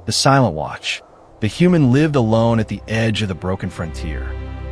the Silent Watch. The human lived alone at the edge of the broken frontier.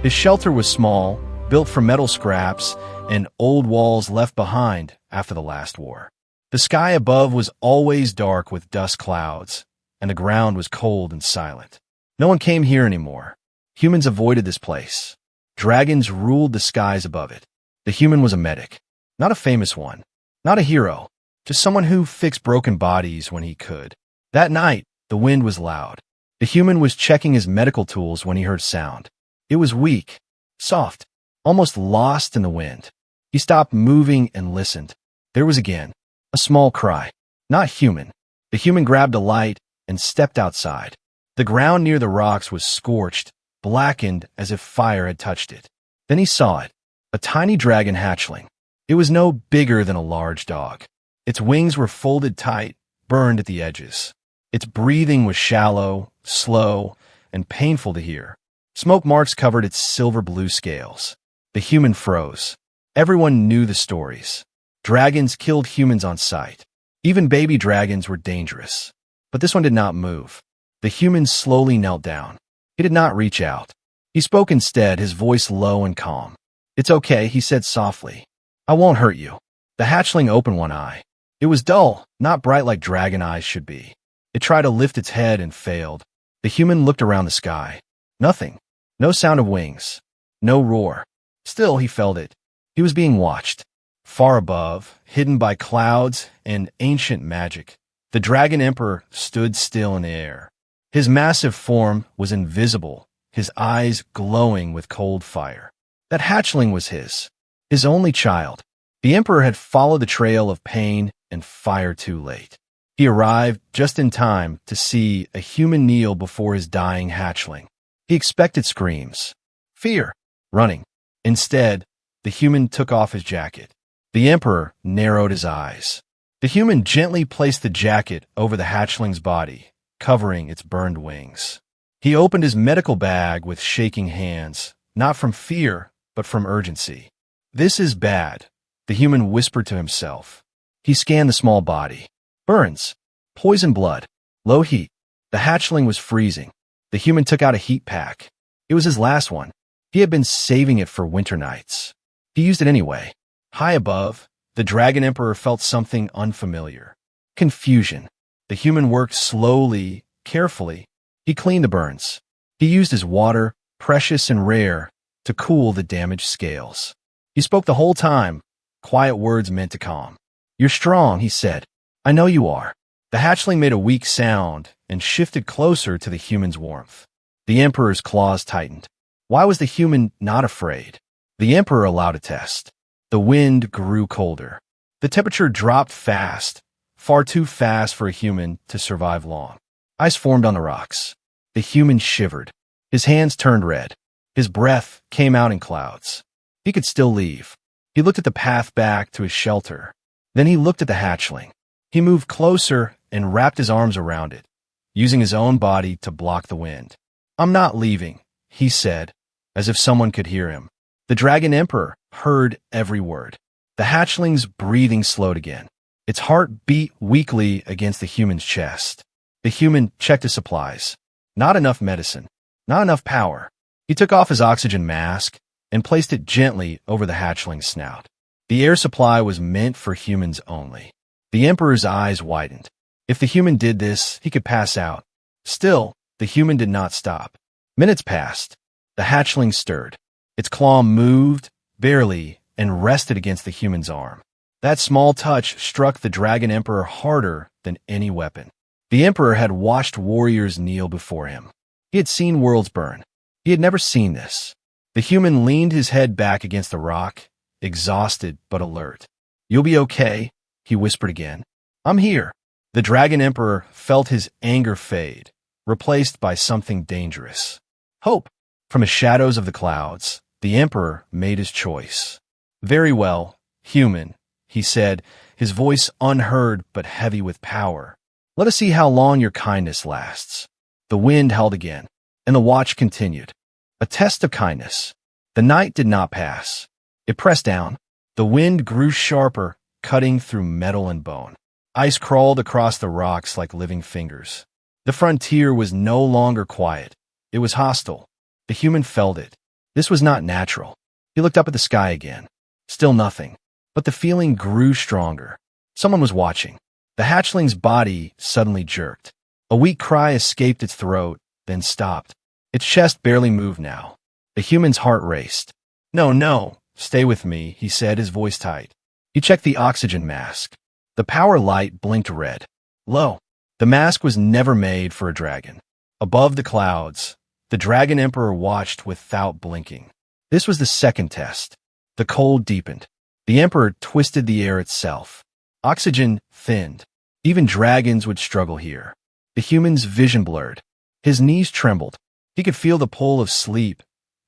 His shelter was small, built from metal scraps and old walls left behind after the last war. The sky above was always dark with dust clouds, and the ground was cold and silent. No one came here anymore. Humans avoided this place. Dragons ruled the skies above it. The human was a medic. Not a famous one. Not a hero. Just someone who fixed broken bodies when he could. That night, the wind was loud. The human was checking his medical tools when he heard sound. It was weak, soft, almost lost in the wind. He stopped moving and listened. There was again a small cry. Not human. The human grabbed a light and stepped outside. The ground near the rocks was scorched, blackened as if fire had touched it. Then he saw it, a tiny dragon hatchling. It was no bigger than a large dog. Its wings were folded tight, burned at the edges. Its breathing was shallow, slow, and painful to hear. Smoke marks covered its silver-blue scales. The human froze. Everyone knew the stories. Dragons killed humans on sight. Even baby dragons were dangerous. But this one did not move. The human slowly knelt down. He did not reach out. He spoke instead, his voice low and calm. "It's okay," he said softly. "I won't hurt you." The hatchling opened one eye. It was dull, not bright like dragon eyes should be. It tried to lift its head and failed. The human looked around the sky. Nothing. No sound of wings. No roar. Still, he felt it. He was being watched. Far above, hidden by clouds and ancient magic, the Dragon Emperor stood still in the air. His massive form was invisible, his eyes glowing with cold fire. That hatchling was his only child. The Emperor had followed the trail of pain and fire too late. He arrived just in time to see a human kneel before his dying hatchling. He expected screams, fear, running. Instead, the human took off his jacket. The Emperor narrowed his eyes. The human gently placed the jacket over the hatchling's body, covering its burned wings. He opened his medical bag with shaking hands, not from fear, but from urgency. "This is bad," the human whispered to himself. He scanned the small body. Burns, poison blood, low heat. The hatchling was freezing. The human took out a heat pack. It was his last one. He had been saving it for winter nights. He used it anyway. High above, the Dragon Emperor felt something unfamiliar. Confusion. The human worked slowly, carefully. He cleaned the burns. He used his water, precious and rare, to cool the damaged scales. He spoke the whole time, quiet words meant to calm. "You're strong," he said. "I know you are." The hatchling made a weak sound and shifted closer to the human's warmth. The Emperor's claws tightened. Why was the human not afraid? The Emperor allowed a test. The wind grew colder. The temperature dropped fast, far too fast for a human to survive long. Ice formed on the rocks. The human shivered. His hands turned red. His breath came out in clouds. He could still leave. He looked at the path back to his shelter. Then he looked at the hatchling. He moved closer and wrapped his arms around it, using his own body to block the wind. "I'm not leaving," he said, as if someone could hear him. The Dragon Emperor heard every word. The hatchling's breathing slowed again. Its heart beat weakly against the human's chest. The human checked his supplies. Not enough medicine. Not enough power. He took off his oxygen mask and placed it gently over the hatchling's snout. The air supply was meant for humans only. The Emperor's eyes widened. If the human did this, he could pass out. Still, the human did not stop. Minutes passed. The hatchling stirred. Its claw moved, barely, and rested against the human's arm. That small touch struck the Dragon Emperor harder than any weapon. The Emperor had watched warriors kneel before him. He had seen worlds burn. He had never seen this. The human leaned his head back against the rock, exhausted but alert. "You'll be okay," he whispered again. "I'm here." The Dragon Emperor felt his anger fade, replaced by something dangerous. Hope. From the shadows of the clouds, the Emperor made his choice. "Very well, human," he said, his voice unheard but heavy with power. "Let us see how long your kindness lasts." The wind held again, and the watch continued. A test of kindness. The night did not pass. It pressed down. The wind grew sharper, cutting through metal and bone. Ice crawled across the rocks like living fingers. The frontier was no longer quiet. It was hostile. The human felt it. This was not natural. He looked up at the sky again. Still nothing. But the feeling grew stronger. Someone was watching. The hatchling's body suddenly jerked. A weak cry escaped its throat, then stopped. Its chest barely moved now. The human's heart raced. "No, no, stay with me," he said, his voice tight. He checked the oxygen mask. The power light blinked red. Low. The mask was never made for a dragon. Above the clouds, the Dragon Emperor watched without blinking. This was the second test. The cold deepened. The Emperor twisted the air itself. Oxygen thinned. Even dragons would struggle here. The human's vision blurred. His knees trembled. He could feel the pull of sleep.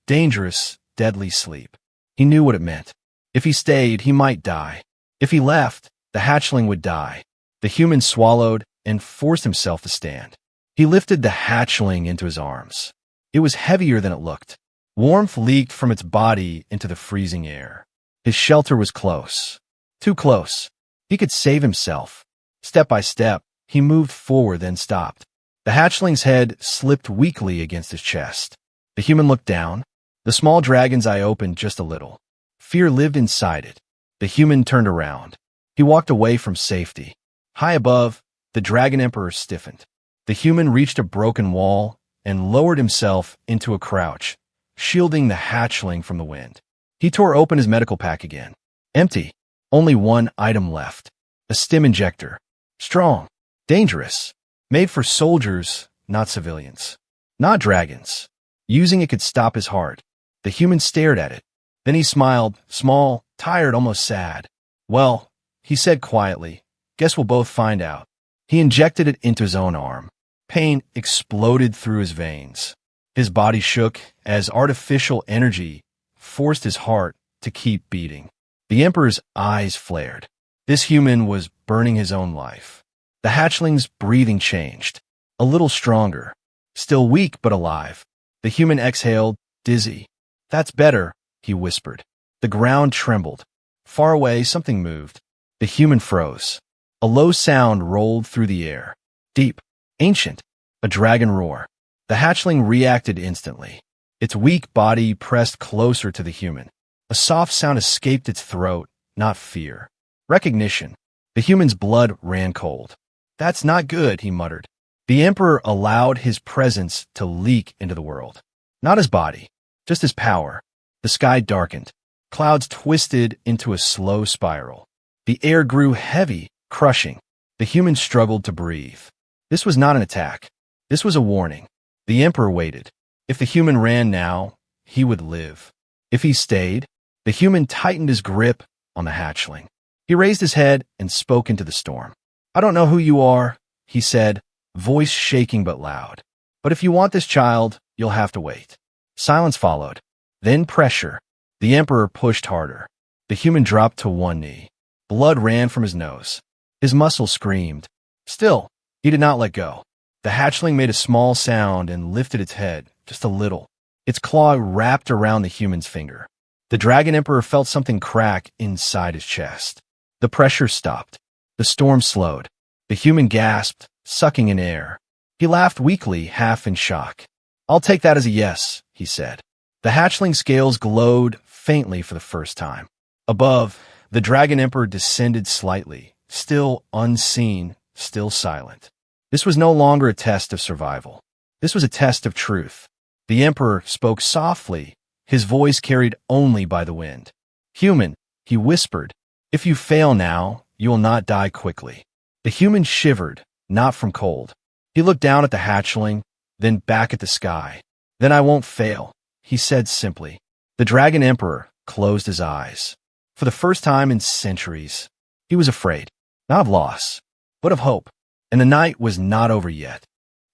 Dangerous, deadly sleep. He knew what it meant. If he stayed, he might die. If he left, the hatchling would die. The human swallowed and forced himself to stand. He lifted the hatchling into his arms. It was heavier than it looked. Warmth leaked from its body into the freezing air. His shelter was close. Too close. He could save himself. Step by step, he moved forward, then stopped. The hatchling's head slipped weakly against his chest. The human looked down. The small dragon's eye opened just a little. Fear lived inside it. The human turned around. He walked away from safety. High above, the Dragon Emperor stiffened. The human reached a broken wall and lowered himself into a crouch, shielding the hatchling from the wind. He tore open his medical pack again. Empty. Only one item left. A stim injector. Strong. Dangerous. Made for soldiers, not civilians. Not dragons. Using it could stop his heart. The human stared at it. Then he smiled, small, tired, almost sad. "Well," he said quietly, "guess we'll both find out." He injected it into his own arm. Pain exploded through his veins. His body shook as artificial energy forced his heart to keep beating. The Emperor's eyes flared. This human was burning his own life. The hatchling's breathing changed. A little stronger. Still weak but alive. The human exhaled, dizzy. "That's better," he whispered. The ground trembled. Far away, something moved. The human froze. A low sound rolled through the air. Deep. Ancient. A dragon roar. The hatchling reacted instantly. Its weak body pressed closer to the human. A soft sound escaped its throat, not fear. Recognition. The human's blood ran cold. "That's not good," he muttered. The Emperor allowed his presence to leak into the world. Not his body, just his power. The sky darkened. Clouds twisted into a slow spiral. The air grew heavy, crushing. The human struggled to breathe. This was not an attack. This was a warning. The Emperor waited. If the human ran now, he would live. If he stayed, the human tightened his grip on the hatchling. He raised his head and spoke into the storm. "I don't know who you are," he said, voice shaking but loud. "But if you want this child, you'll have to wait." Silence followed. Then pressure. The Emperor pushed harder. The human dropped to one knee. Blood ran from his nose. His muscles screamed. Still, he did not let go. The hatchling made a small sound and lifted its head, just a little. Its claw wrapped around the human's finger. The Dragon Emperor felt something crack inside his chest. The pressure stopped. The storm slowed. The human gasped, sucking in air. He laughed weakly, half in shock. "I'll take that as a yes," he said. The hatchling scales glowed faintly for the first time. Above, the Dragon Emperor descended slightly, still unseen, still silent. This was no longer a test of survival. This was a test of truth. The Emperor spoke softly, his voice carried only by the wind. "Human," he whispered, "if you fail now, you will not die quickly." The human shivered, not from cold. He looked down at the hatchling, then back at the sky. "Then I won't fail," he said simply. The Dragon Emperor closed his eyes. For the first time in centuries, he was afraid, not of loss, but of hope. And the night was not over yet.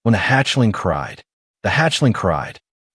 When the hatchling cried,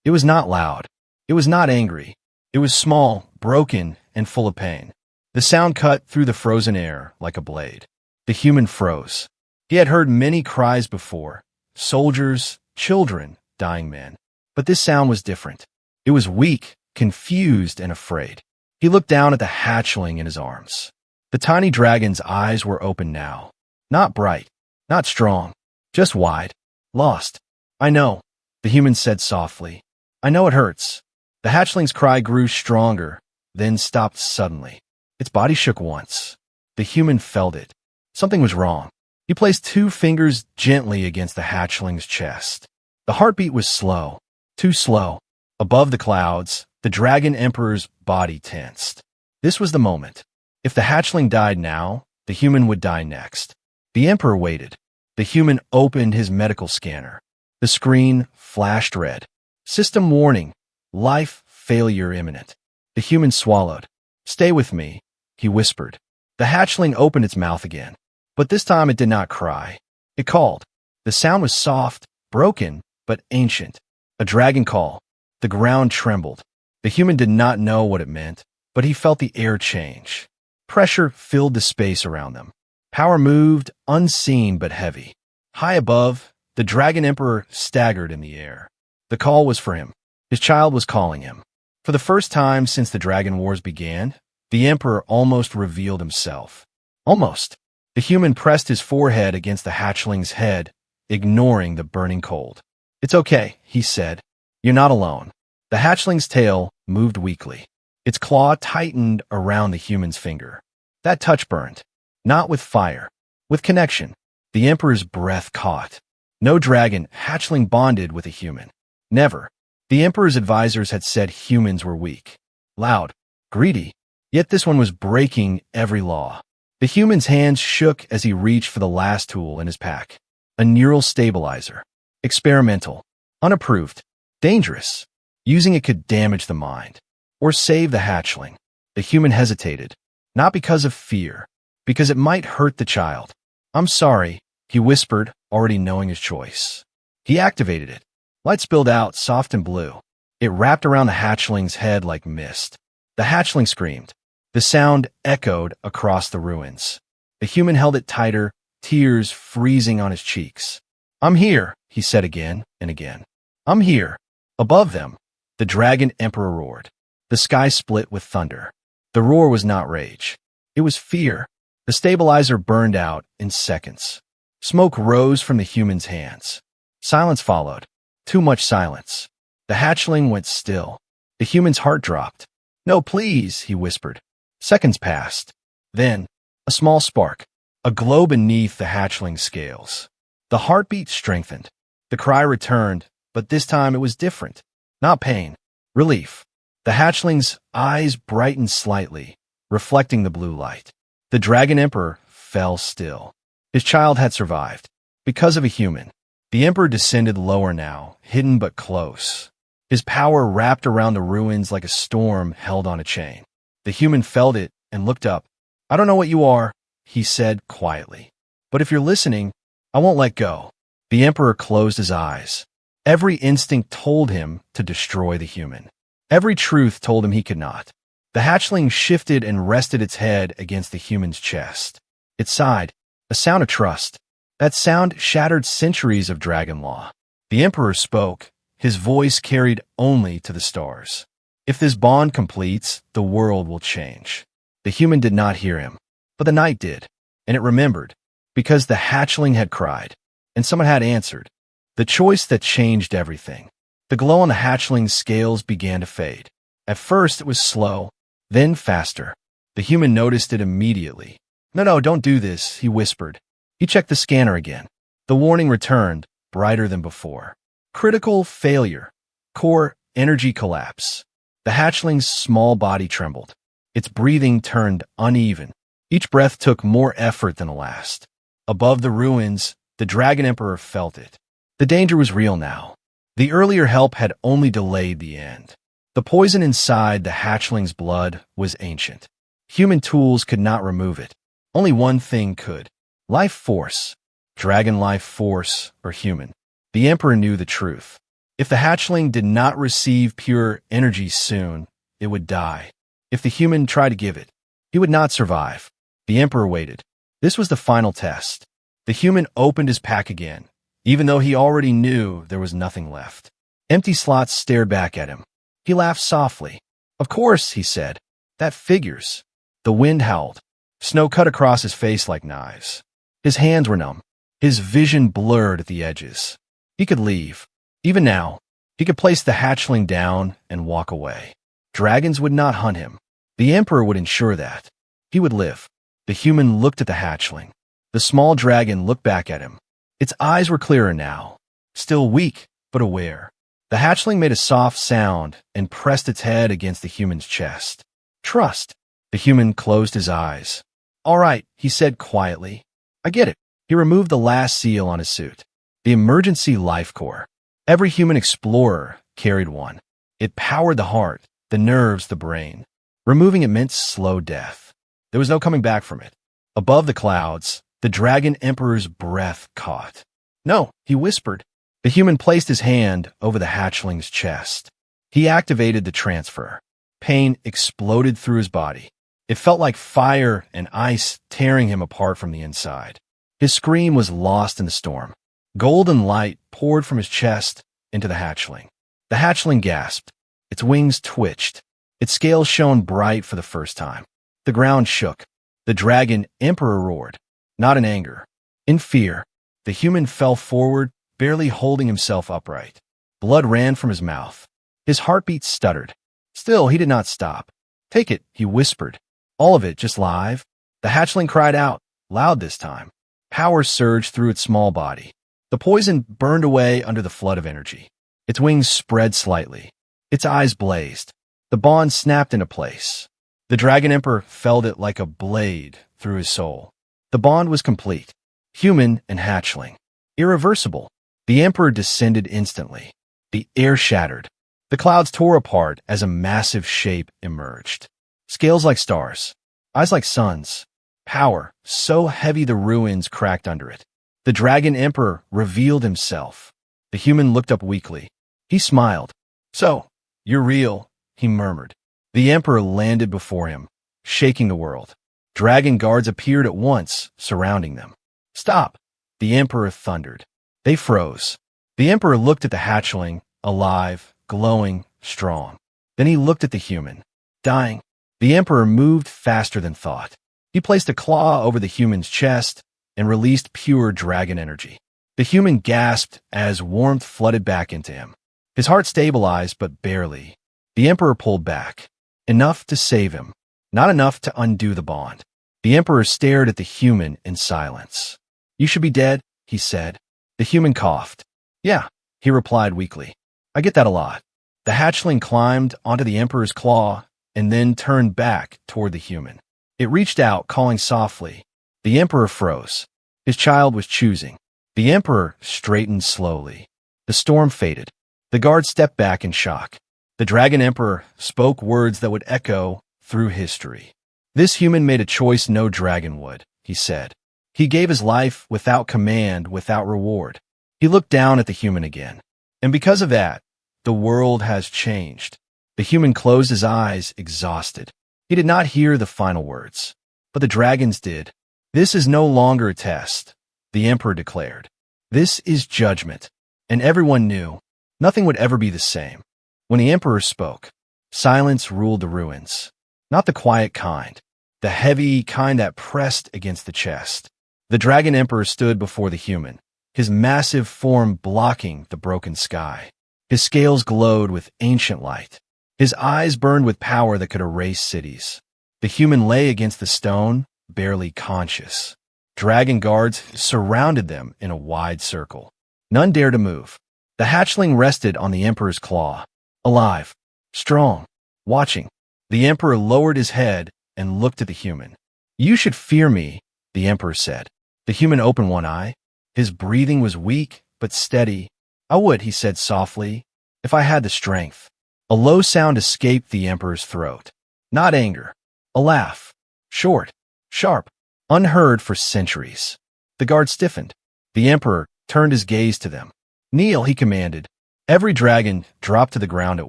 it was not loud. It was not angry. It was small, broken, and full of pain. The sound cut through the frozen air like a blade. The human froze. He had heard many cries before, soldiers, children, dying men. But this sound was different. It was weak, confused, and afraid. He looked down at the hatchling in his arms. The tiny dragon's eyes were open now. Not bright, not strong, just wide. Lost. I know, the human said softly. I know it hurts. The hatchling's cry grew stronger, then stopped suddenly. Its body shook once. The human felt it. Something was wrong. He placed 2 fingers gently against the hatchling's chest. The heartbeat was slow, too slow. Above the clouds, the Dragon Emperor's body tensed. This was the moment. If the hatchling died now, the human would die next. The Emperor waited. The human opened his medical scanner. The screen flashed red. System warning. Life failure imminent. The human swallowed. Stay with me, he whispered. The hatchling opened its mouth again. But this time it did not cry. It called. The sound was soft, broken, but ancient. A dragon call. The ground trembled. The human did not know what it meant, but he felt the air change. Pressure filled the space around them. Power moved, unseen but heavy. High above, the Dragon Emperor staggered in the air. The call was for him. His child was calling him. For the first time since the Dragon Wars began, the Emperor almost revealed himself. Almost. The human pressed his forehead against the hatchling's head, ignoring the burning cold. It's okay, he said. You're not alone. The hatchling's tail moved weakly. Its claw tightened around the human's finger. That touch burned. Not with fire. With connection. The Emperor's breath caught. No dragon hatchling bonded with a human. Never. The Emperor's advisors had said humans were weak. Loud. Greedy. Yet this one was breaking every law. The human's hands shook as he reached for the last tool in his pack. A neural stabilizer. Experimental. Unapproved. Dangerous. Using it could damage the mind. Or save the hatchling. The human hesitated. Not because of fear. Because it might hurt the child. I'm sorry, he whispered, already knowing his choice. He activated it. Light spilled out, soft and blue. It wrapped around the hatchling's head like mist. The hatchling screamed. The sound echoed across the ruins. The human held it tighter, tears freezing on his cheeks. I'm here, he said again and again. I'm here. Above them, the Dragon Emperor roared. The sky split with thunder. The roar was not rage. It was fear. The stabilizer burned out in seconds. Smoke rose from the human's hands. Silence followed. Too much silence. The hatchling went still. The human's heart dropped. No, please, he whispered. Seconds passed. Then, a small spark. A glow beneath the hatchling's scales. The heartbeat strengthened. The cry returned, but this time it was different. Not pain. Relief. The hatchling's eyes brightened slightly, reflecting the blue light. The Dragon Emperor fell still. His child had survived. Because of a human. The Emperor descended lower now, hidden but close. His power wrapped around the ruins like a storm held on a chain. The human felt it and looked up. I don't know what you are, he said quietly. But if you're listening, I won't let go. The Emperor closed his eyes. Every instinct told him to destroy the human. Every truth told him he could not. The hatchling shifted and rested its head against the human's chest. It sighed, a sound of trust. That sound shattered centuries of dragon law. The Emperor spoke, his voice carried only to the stars. If this bond completes, the world will change. The human did not hear him, but the night did, and it remembered, because the hatchling had cried, and someone had answered. The choice that changed everything. The glow on the hatchling's scales began to fade. At first it was slow, then faster. The human noticed it immediately. No, don't do this, he whispered. He checked the scanner again. The warning returned, brighter than before. Critical failure. Core energy collapse. The hatchling's small body trembled. Its breathing turned uneven. Each breath took more effort than the last. Above the ruins, the Dragon Emperor felt it. The danger was real now. The earlier help had only delayed the end. The poison inside the hatchling's blood was ancient. Human tools could not remove it. Only one thing could. Life force. Dragon life force, or human. The Emperor knew the truth. If the hatchling did not receive pure energy soon, it would die. If the human tried to give it, he would not survive. The Emperor waited. This was the final test. The human opened his pack again, even though he already knew there was nothing left. Empty slots stared back at him. He laughed softly. Of course, he said. That figures. The wind howled. Snow cut across his face like knives. His hands were numb. His vision blurred at the edges. He could leave. Even now, he could place the hatchling down and walk away. Dragons would not hunt him. The Emperor would ensure that. He would live. The human looked at the hatchling. The small dragon looked back at him. Its eyes were clearer now, still weak, but aware. The hatchling made a soft sound and pressed its head against the human's chest. Trust. The human closed his eyes. All right, he said quietly. I get it. He removed the last seal on his suit. The emergency life core. Every human explorer carried one. It powered the heart, the nerves, the brain. Removing it meant slow death. There was no coming back from it. Above the clouds, the Dragon Emperor's breath caught. No, he whispered. The human placed his hand over the hatchling's chest. He activated the transfer. Pain exploded through his body. It felt like fire and ice tearing him apart from the inside. His scream was lost in the storm. Golden light poured from his chest into the hatchling. The hatchling gasped. Its wings twitched. Its scales shone bright for the first time. The ground shook. The Dragon Emperor roared, not in anger, in fear. The human fell forward, barely holding himself upright. Blood ran from his mouth. His heartbeat stuttered. Still, he did not stop. Take it, he whispered. All of it, just live. The hatchling cried out, loud this time. Power surged through its small body. The poison burned away under the flood of energy. Its wings spread slightly. Its eyes blazed. The bond snapped into place. The Dragon Emperor felt it like a blade through his soul. The bond was complete. Human and hatchling. Irreversible. The Emperor descended instantly. The air shattered. The clouds tore apart as a massive shape emerged. Scales like stars. Eyes like suns. Power so heavy the ruins cracked under it. The Dragon Emperor revealed himself. The human looked up weakly. He smiled. So, you're real, he murmured. The Emperor landed before him, shaking the world. Dragon guards appeared at once, surrounding them. Stop, the Emperor thundered. They froze. The Emperor looked at the hatchling, alive, glowing, strong. Then he looked at the human, dying. The Emperor moved faster than thought. He placed a claw over the human's chest and released pure dragon energy. The human gasped as warmth flooded back into him. His heart stabilized, but barely. The Emperor pulled back. Enough to save him, not enough to undo the bond. The Emperor stared at the human in silence. You should be dead, he said. The human coughed. Yeah, he replied weakly. I get that a lot. The hatchling climbed onto the Emperor's claw and then turned back toward the human. It reached out, calling softly. The Emperor froze. His child was choosing. The Emperor straightened slowly. The storm faded. The guard stepped back in shock. The Dragon Emperor spoke words that would echo through history. This human made a choice no dragon would, he said. He gave his life without command, without reward. He looked down at the human again. And because of that, the world has changed. The human closed his eyes, exhausted. He did not hear the final words. But the dragons did. This is no longer a test, the Emperor declared. This is judgment. And everyone knew nothing would ever be the same. When the Emperor spoke, silence ruled the ruins. Not the quiet kind, the heavy kind that pressed against the chest. The Dragon Emperor stood before the human, his massive form blocking the broken sky. His scales glowed with ancient light. His eyes burned with power that could erase cities. The human lay against the stone, barely conscious. Dragon guards surrounded them in a wide circle. None dared to move. The hatchling rested on the Emperor's claw. Alive, strong, watching. The Emperor lowered his head and looked at the human. You should fear me, the Emperor said. The human opened one eye. His breathing was weak, but steady. I would, he said softly, if I had the strength. A low sound escaped the Emperor's throat. Not anger. A laugh. Short, sharp, unheard for centuries. The guard stiffened. The Emperor turned his gaze to them. Kneel, he commanded. Every dragon dropped to the ground at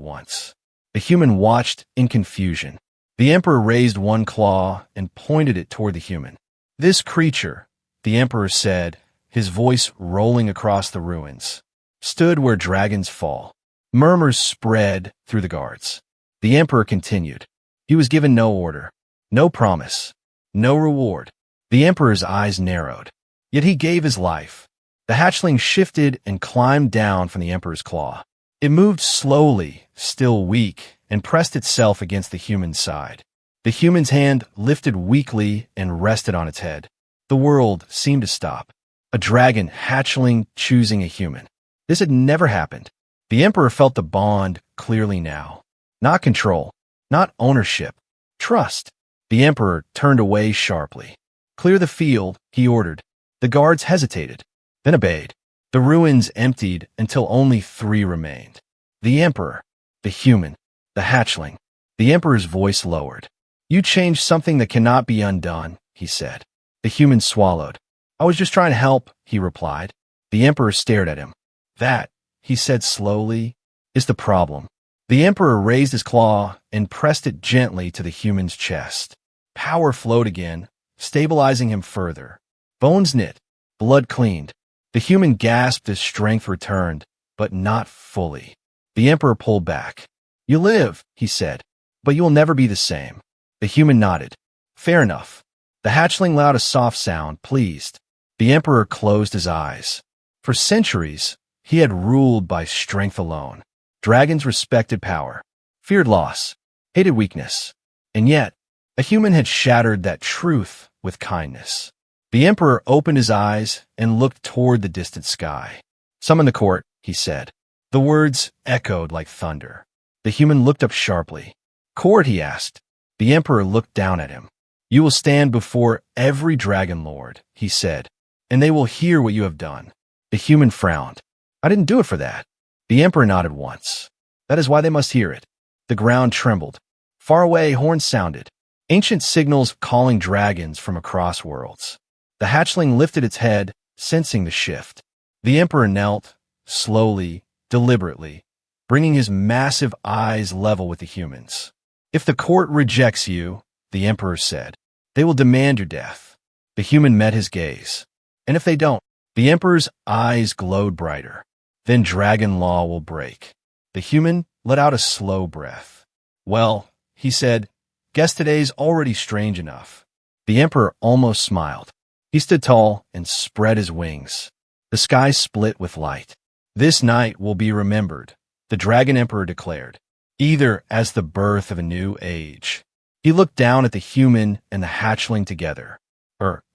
once. The human watched in confusion. The Emperor raised one claw and pointed it toward the human. This creature, the Emperor said, his voice rolling across the ruins, stood where dragons fall. Murmurs spread through the guards. The Emperor continued. He was given no order, no promise, no reward. The Emperor's eyes narrowed. Yet he gave his life. The hatchling shifted and climbed down from the Emperor's claw. It moved slowly, still weak, and pressed itself against the human's side. The human's hand lifted weakly and rested on its head. The world seemed to stop. A dragon hatchling choosing a human. This had never happened. The Emperor felt the bond clearly now. Not control, not ownership, trust. The Emperor turned away sharply. Clear the field, he ordered. The guards hesitated, then obeyed. The ruins emptied until only 3 remained. The Emperor, the human, the hatchling. The Emperor's voice lowered. You changed something that cannot be undone, he said. The human swallowed. I was just trying to help, he replied. The Emperor stared at him. That, he said slowly, is the problem. The Emperor raised his claw and pressed it gently to the human's chest. Power flowed again, stabilizing him further. Bones knit, blood cleaned. The human gasped as strength returned, but not fully. The Emperor pulled back. You live, he said, but you will never be the same. The human nodded. Fair enough. The hatchling let out a soft sound, pleased. The Emperor closed his eyes. For centuries, he had ruled by strength alone. Dragons respected power, feared loss, hated weakness. And yet, a human had shattered that truth with kindness. The Emperor opened his eyes and looked toward the distant sky. Summon the court, he said. The words echoed like thunder. The human looked up sharply. Court, he asked. The Emperor looked down at him. You will stand before every dragon lord, he said, and they will hear what you have done. The human frowned. I didn't do it for that. The Emperor nodded once. That is why they must hear it. The ground trembled. Far away, horns sounded. Ancient signals calling dragons from across worlds. The hatchling lifted its head, sensing the shift. The Emperor knelt, slowly, deliberately, bringing his massive eyes level with the humans. If the court rejects you, the Emperor said, they will demand your death. The human met his gaze. And if they don't, the Emperor's eyes glowed brighter. Then dragon law will break. The human let out a slow breath. Well, he said, guess today's already strange enough. The Emperor almost smiled. He stood tall and spread his wings. The sky split with light. This night will be remembered, the Dragon Emperor declared, either as the birth of a new age. He looked down at the human and the hatchling together.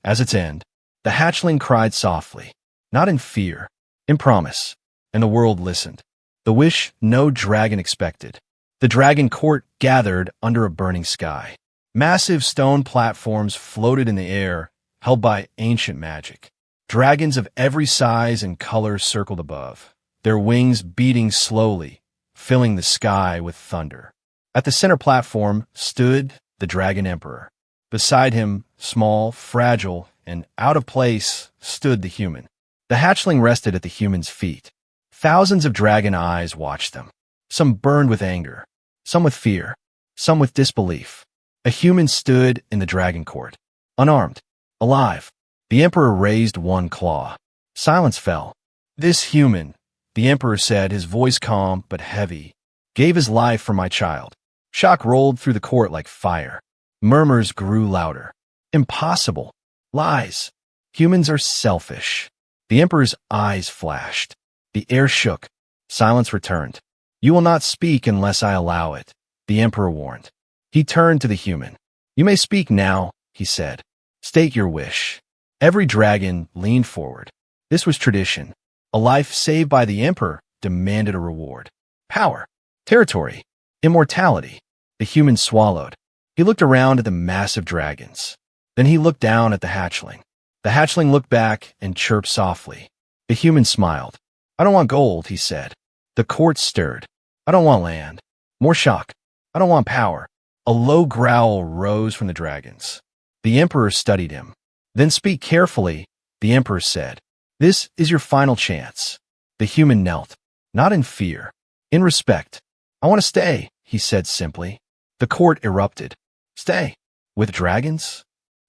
As its end, the hatchling cried softly, not in fear, in promise, and the world listened. The wish no dragon expected. The dragon court gathered under a burning sky. Massive stone platforms floated in the air, held by ancient magic. Dragons of every size and color circled above, their wings beating slowly, filling the sky with thunder. At the center platform stood the Dragon Emperor. Beside him, small, fragile, and out of place, stood the human. The hatchling rested at the human's feet. Thousands of dragon eyes watched them. Some burned with anger, some with fear, some with disbelief. A human stood in the dragon court, unarmed, alive. The Emperor raised one claw. Silence fell. This human, the Emperor said, his voice calm but heavy, gave his life for my child. Shock rolled through the court like fire. Murmurs grew louder. Impossible. Lies. Humans are selfish. The Emperor's eyes flashed. The air shook. Silence returned. You will not speak unless I allow it, the Emperor warned. He turned to the human. You may speak now, he said. State your wish. Every dragon leaned forward. This was tradition. A life saved by the Emperor demanded a reward. Power, territory, immortality. The human swallowed. He looked around at the massive dragons. Then he looked down at the hatchling. The hatchling looked back and chirped softly. The human smiled. I don't want gold, he said. The court stirred. I don't want land. More shock. I don't want power. A low growl rose from the dragons. The Emperor studied him. Then speak carefully, the Emperor said. This is your final chance. The human knelt, not in fear, in respect. I want to stay, he said simply. The court erupted. Stay? With dragons?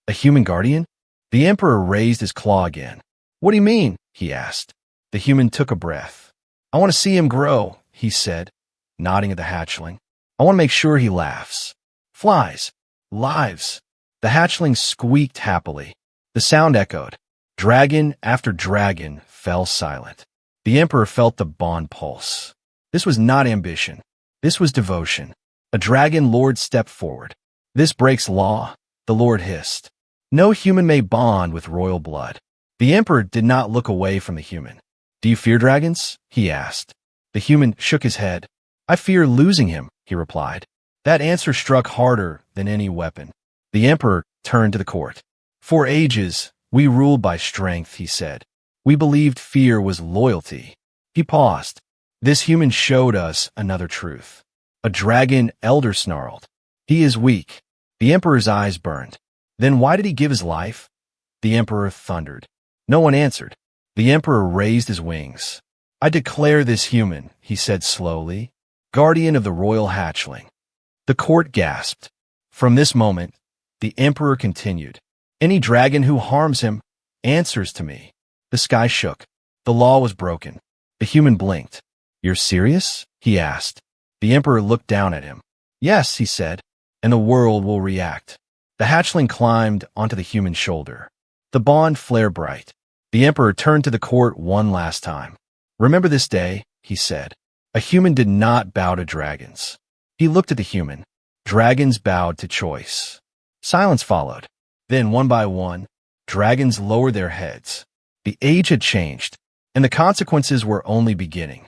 A human guardian? The Emperor raised his claw again. What do you mean? He asked. The human took a breath. I want to see him grow, he said, nodding at the hatchling. I want to make sure he laughs. Flies. Lives. The hatchling squeaked happily. The sound echoed. Dragon after dragon fell silent. The emperor felt the bond pulse. This was not ambition. This was devotion. A dragon lord stepped forward. "This breaks law," the lord hissed. "No human may bond with royal blood." The emperor did not look away from the human. "Do you fear dragons?" he asked. The human shook his head. "I fear losing him," he replied. That answer struck harder than any weapon. The emperor turned to the court. "For ages, we ruled by strength," he said. "We believed fear was loyalty." He paused. "This human showed us another truth." A dragon elder snarled. "He is weak." The emperor's eyes burned. "Then why did he give his life?" The emperor thundered. No one answered. The emperor raised his wings. "I declare this human," he said slowly, "guardian of the royal hatchling." The court gasped. From this moment, the emperor continued, "Any dragon who harms him answers to me." The sky shook. The law was broken. The human blinked. "You're serious?" he asked. The emperor looked down at him. "Yes," he said, "and the world will react." The hatchling climbed onto the human's shoulder. The bond flared bright. The emperor turned to the court one last time. "Remember this day," he said. "A human did not bow to dragons." He looked at the human. Dragons bowed to choice. Silence followed. Then, one by one, dragons lowered their heads. The age had changed, and the consequences were only beginning.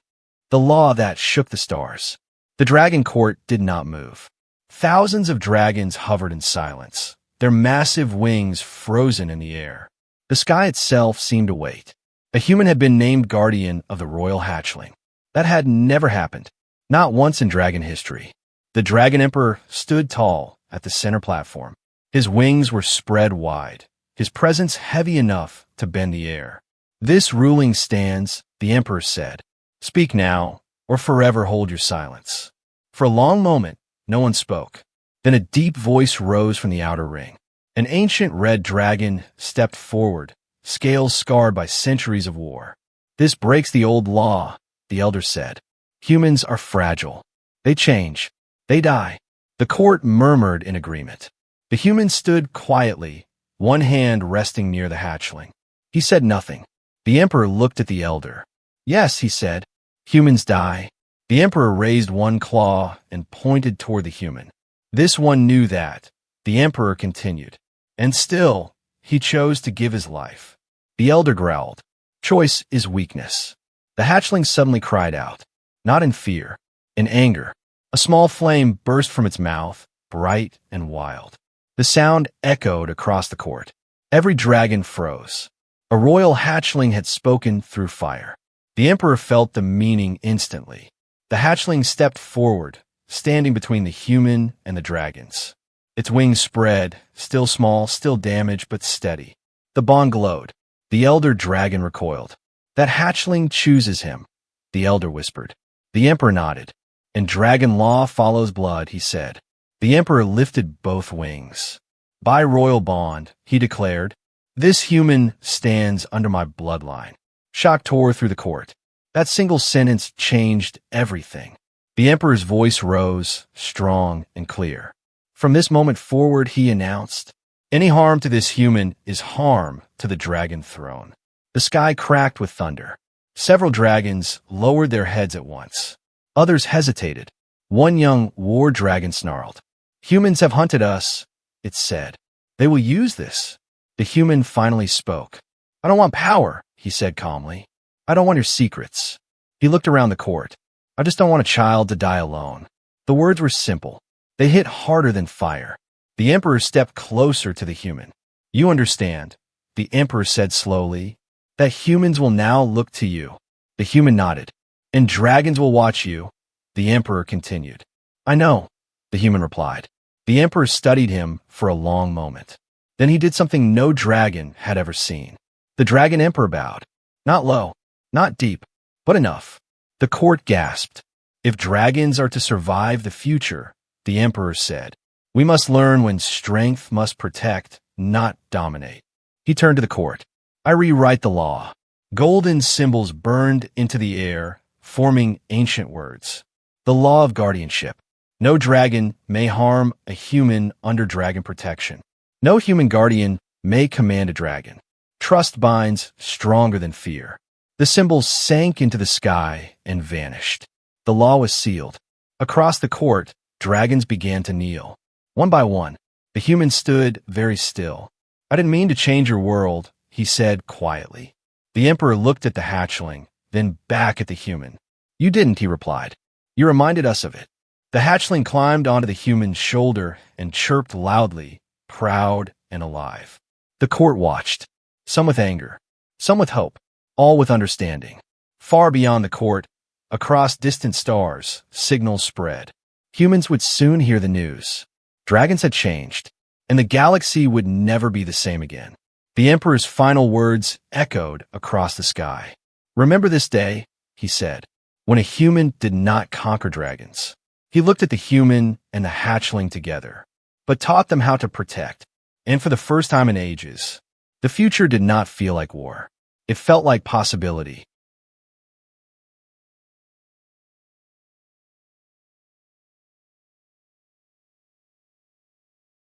The law that shook the stars. The dragon court did not move. Thousands of dragons hovered in silence, their massive wings frozen in the air. The sky itself seemed to wait. A human had been named guardian of the royal hatchling. That had never happened, not once in dragon history. The dragon emperor stood tall at the center platform. His wings were spread wide, his presence heavy enough to bend the air. "This ruling stands," the emperor said. "Speak now, or forever hold your silence." For a long moment, no one spoke. Then a deep voice rose from the outer ring. An ancient red dragon stepped forward, scales scarred by centuries of war. "This breaks the old law," the elder said. "Humans are fragile. They change. They die." The court murmured in agreement. The human stood quietly, one hand resting near the hatchling. He said nothing. The emperor looked at the elder. "Yes," he said, "humans die." The emperor raised one claw and pointed toward the human. This one knew that. The emperor continued. "And still, he chose to give his life." The elder growled. "Choice is weakness." The hatchling suddenly cried out, not in fear, in anger. A small flame burst from its mouth, bright and wild. The sound echoed across the court. Every dragon froze. A royal hatchling had spoken through fire. The emperor felt the meaning instantly. The hatchling stepped forward, standing between the human and the dragons. Its wings spread, still small, still damaged, but steady. The bond glowed. The elder dragon recoiled. "That hatchling chooses him," the elder whispered. The emperor nodded. "And dragon law follows blood," he said. The emperor lifted both wings. "By royal bond," he declared, "this human stands under my bloodline." Shock tore through the court. That single sentence changed everything. The emperor's voice rose, strong and clear. From this moment forward, he announced, "Any harm to this human is harm to the dragon throne." The sky cracked with thunder. Several dragons lowered their heads at once. Others hesitated. One young war dragon snarled. "Humans have hunted us," it said. "They will use this." The human finally spoke. "I don't want power," he said calmly. "I don't want your secrets." He looked around the court. "I just don't want a child to die alone." The words were simple. They hit harder than fire. The emperor stepped closer to the human. "You understand," the emperor said slowly, "that humans will now look to you." The human nodded. "And dragons will watch you," the emperor continued. "I know," the human replied. The emperor studied him for a long moment. Then he did something no dragon had ever seen. The dragon emperor bowed. Not low, not deep, but enough. The court gasped. "If dragons are to survive the future," the emperor said, "we must learn when strength must protect, not dominate." He turned to the court. "I rewrite the law." Golden symbols burned into the air, forming ancient words. The law of guardianship. No dragon may harm a human under dragon protection. No human guardian may command a dragon. Trust binds stronger than fear. The symbols sank into the sky and vanished. The law was sealed. Across the court, dragons began to kneel. One by one, the human stood very still. "I didn't mean to change your world," he said quietly. The emperor looked at the hatchling, then back at the human. "You didn't," he replied. "You reminded us of it." The hatchling climbed onto the human's shoulder and chirped loudly, proud and alive. The court watched, some with anger, some with hope, all with understanding. Far beyond the court, across distant stars, signals spread. Humans would soon hear the news. Dragons had changed, and the galaxy would never be the same again. The emperor's final words echoed across the sky. "Remember this day," he said, "when a human did not conquer dragons." He looked at the human and the hatchling together, but taught them how to protect. And for the first time in ages, the future did not feel like war. It felt like possibility.